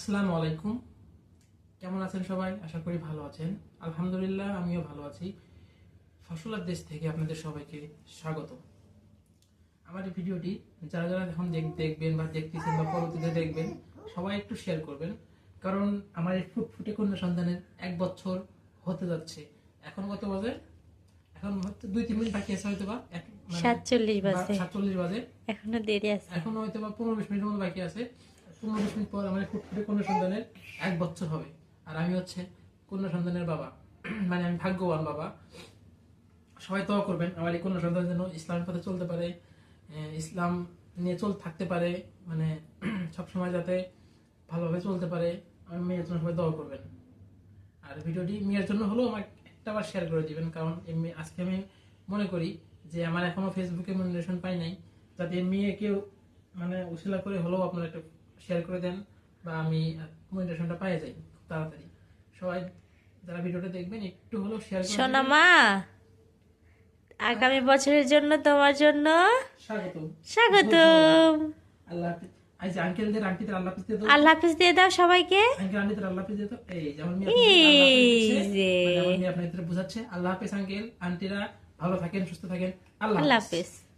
আসসালামু আলাইকুম। কেমন আছেন সবাই? আশা করি ভালো আছেন। আলহামদুলিল্লাহ, আমিও ভালো আছি। ফসলার দেশ থেকে আপনাদের সবাইকে স্বাগত। আমার এই ভিডিওটি যারা যারা এখন দেখবেন বা দেখতেছেন বা পরবর্তীতে দেখবেন, সবাই একটু শেয়ার করবেন। কারণ আমার এই ফুটফুটে কন্যা সন্তানের 1 বছর হতে যাচ্ছে। এখন কত বাজে? এখন হয়তো 2-3 মিনিট বাকি আছে, হয়তো বা 47 বাজে। 47 বাজে। এখনো দেরি আছে। এখনো হয়তো বা 15-20 মিনিটের মতো বাকি আছে। 15-20 মিনিট পর আমার ফুটফুটে কন্যা সন্তানের 1 বছর হবে। আর আমি হচ্ছে কন্যা সন্তানের বাবা, মানে আমি ভাগ্যবান বাবা। সবাই দোয়া করবেন আমার এই কন্যা সন্তান যেন ইসলামের পথে চলতে পারে, ইসলাম নিয়ে থাকতে পারে, মানে সবসময় যাতে ভালোভাবে চলতে পারে। আমার মেয়ের জন্য সবাই দোয়া করবেন। আর ভিডিওটি মেয়ের জন্য হলেও আমার একটাবার শেয়ার করে দিবেন, কারণ আজকে আমি মনে করি যে আমার এখনো ফেসবুকে মনিটাইজেশন পাই নাই, যাতে মেয়ে কেউ মানে উশিলা করে হলেও আপনারা একটা শেয়ার করে দেন বা আমি মনিটাইজেশনটা পাই যাই খুব তাড়াতাড়ি। সবাই যারা ভিডিওটা দেখবেন একটু হলেও শেয়ার করে সোনা দিবেন। মা, আগামী বছরের জন্য তোমার জন্য স্বাগতম। স্বাগতম। আল্লাহ হাফিজ। এই যে আঙ্কেলদের আন্টিদের আল্লাহ হাফিজ দিয়ে দাও। আল্লাহ হাফিজ দিয়ে দাও সবাইকে। আঙ্কেল আন্টিদের আল্লাহ হাফিজ দিয়ে দাও। এই যে আমার মেয়ে এই যে। আমার মেয়ে আপনাদের বুঝাচ্ছে। আল্লাহ হাফিজ আঙ্কেল আন্টিরা, ভালো থাকেন, সুস্থ থাকেন। আল্লাহ আল্লাহ হাফিজ। হাফিজ।